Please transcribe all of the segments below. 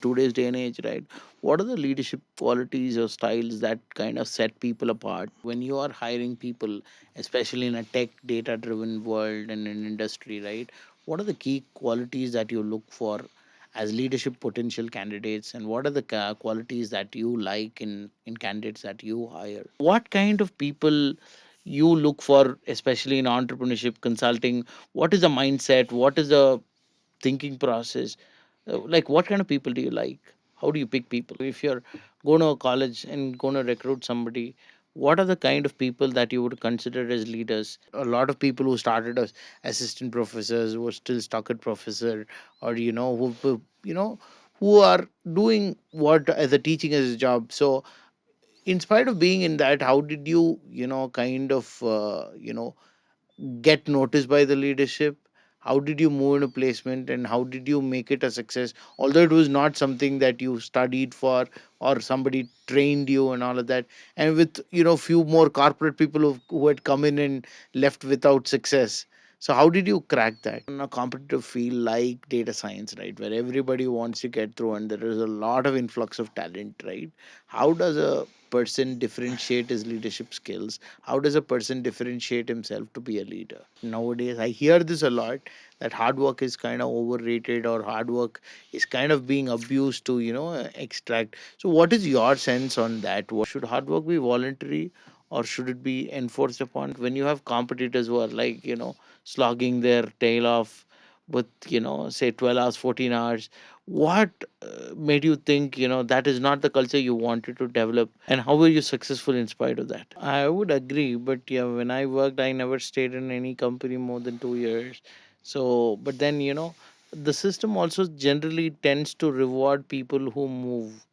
today's day and age, right? What are the leadership qualities or styles that kind of set people apart when you are hiring people, especially in a tech data driven world and an industry, right? What are the key qualities that you look for as leadership potential candidates, and what are the qualities that you like in candidates that you hire? What kind of people you look for, especially in entrepreneurship consulting? What is the mindset? What is the thinking process? Like, what kind of people do you like? How do you pick people? If you're going to a college and going to recruit somebody, what are the kind of people that you would consider as leaders? A lot of people who started as assistant professors who are still stuck at professor, or who are doing what as a teaching as a job. So in spite of being in that, how did you kind of get noticed by the leadership? How did you move in a placement, and how did you make it a success, although it was not something that you studied for or somebody trained you and all of that? And with few more corporate people who had come in and left without success. So how did you crack that in a competitive field like data science, right, where everybody wants to get through and there is a lot of influx of talent, right? How does a person differentiate his leadership skills? How does a person differentiate himself to be a leader? Nowadays I hear this a lot, that hard work is kind of overrated, or hard work is kind of being abused to extract. So what is your sense on that? Should hard work be voluntary, or should it be enforced upon? When you have competitors who are like slogging their tail off with say 12 hours, 14 hours, what made you think that is not the culture you wanted to develop, and how were you successful in spite of that? I would agree, but yeah, when I worked, I never stayed in any company more than 2 years. So but then the system also generally tends to reward people who move.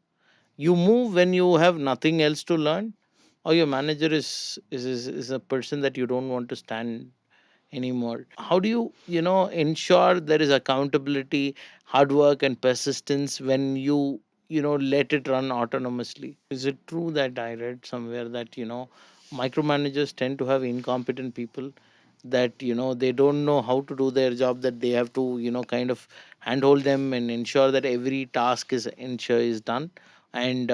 You move when you have nothing else to learn, or your manager is a person that you don't want to stand anymore. How do you ensure there is accountability, hard work, and persistence when you let it run autonomously? Is it true that I read somewhere that micromanagers tend to have incompetent people, that they don't know how to do their job, that they have to kind of handhold them and ensure that every task is done? And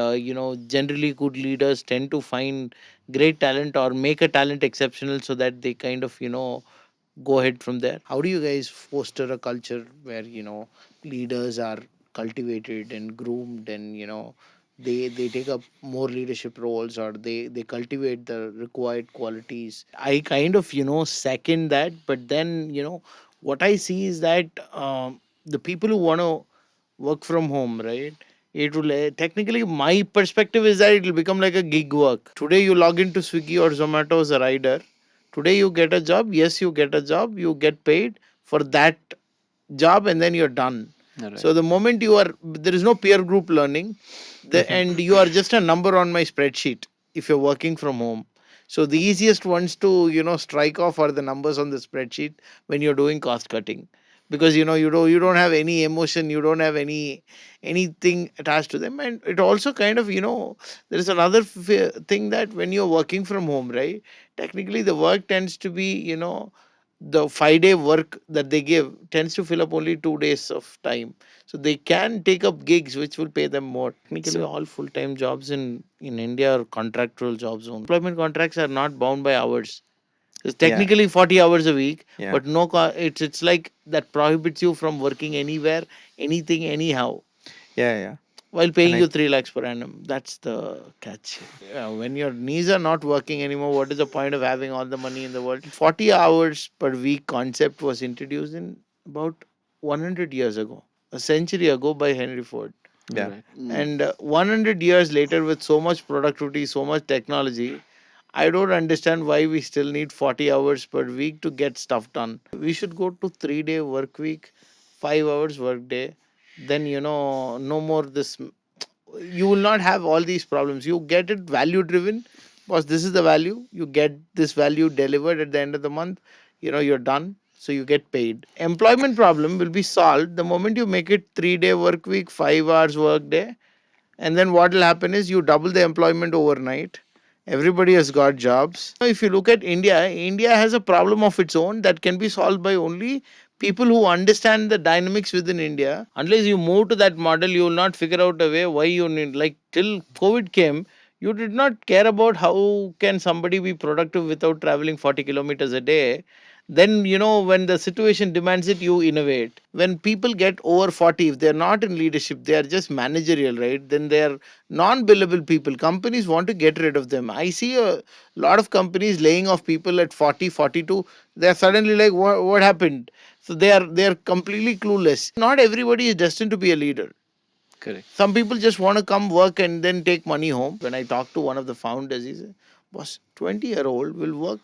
generally good leaders tend to find great talent or make a talent exceptional, so that they kind of go ahead from there. How do you guys foster a culture where leaders are cultivated and groomed, and they take up more leadership roles, or they cultivate the required qualities? I kind of second that, but then what I see is that the people who want to work from home, right, it will technically, my perspective is that it will become like a gig work. Today you log into Swiggy or Zomato as a rider. Today you get a job. Yes, you get a job. You get paid for that job, and then you're done. Right. So the moment there is no peer group learning, and you are just a number on my spreadsheet if you're working from home. So the easiest ones to strike off are the numbers on the spreadsheet when you're doing cost cutting, because you don't have any emotion, you don't have anything attached to them. And it also kind of there is another thing, that when you're working from home, right, technically the work tends to be the 5 day work that they give tends to fill up only 2 days of time. So they can take up gigs which will pay them more. Technically, all full time jobs in India are contractual jobs only. Employment contracts are not bound by hours. It's Yeah. technically 40 hours a week, Yeah. but no, it's like that prohibits you from working anywhere, anything, anyhow, Yeah. Yeah. while And paying I you 3 lakhs per annum. That's the catch. Yeah, when your knees are not working anymore, what is the point of having all the money in the world? 40 hours per week concept was introduced in about 100 years ago, a century ago, by Henry Ford. yeah. Right. And 100 years later, with so much productivity, so much technology, I don't understand why we still need 40 hours per week to get stuff done. We should go to 3 day work week, 5 hours work day. Then, no more this. You will not have all these problems. You get it value driven, because this is the value. You get this value delivered at the end of the month. You're done. So you get paid. Employment problem will be solved the moment you make it 3 day work week, 5 hours work day. And then what will happen is you double the employment overnight. Everybody has got jobs. If you look at India, India has a problem of its own that can be solved by only People who understand the dynamics within India, unless you move to that model, you will not figure out a way why you need, like, till COVID came, you did not care about how can somebody be productive without traveling 40 kilometers a day. Then, when the situation demands it, you innovate. When people get over 40, if they're not in leadership, they are just managerial, right? Then they are non-billable people. Companies want to get rid of them. I see a lot of companies laying off people at 40, 42. They're suddenly like, what happened? So they are completely clueless. Not everybody is destined to be a leader. Correct. Some people just want to come work and then take money home. When I talked to one of the founders, he said, boss, 20-year-old will work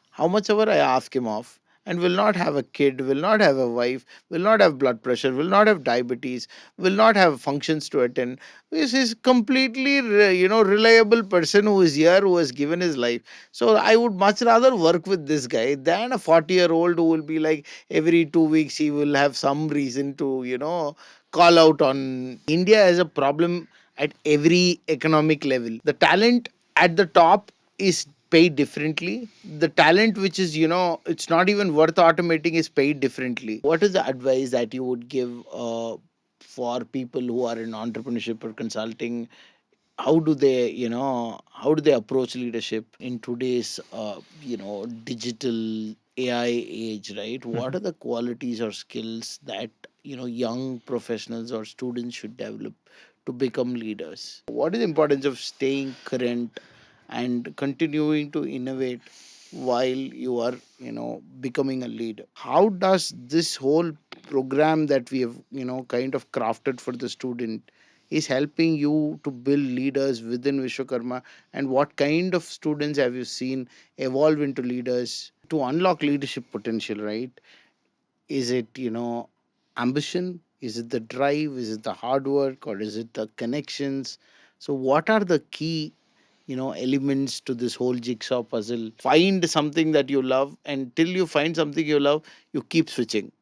how much ever I ask him of, and will not have a kid, will not have a wife, will not have blood pressure, will not have diabetes, will not have functions to attend. This is completely, reliable person who is here, who has given his life. So I would much rather work with this guy than a 40-year-old who will be like every 2 weeks he will have some reason to, call out on. India has a problem at every economic level. The talent at the top is paid differently. The talent which is, it's not even worth automating is paid differently. What is the advice that you would give for people who are in entrepreneurship or consulting? How do they approach leadership in today's digital AI age, right? What Mhm. are the qualities or skills that young professionals or students should develop to become leaders? What is the importance of staying current and continuing to innovate while you are becoming a leader? How does this whole program that we have kind of crafted for the student is helping you to build leaders within Vishwakarma? And what kind of students have you seen evolve into leaders to unlock leadership potential, right? Is it, ambition? Is it the drive? Is it the hard work? Or is it the connections? So, what are the key, elements to this whole jigsaw puzzle? Find something that you love, and till you find something you love, you keep switching.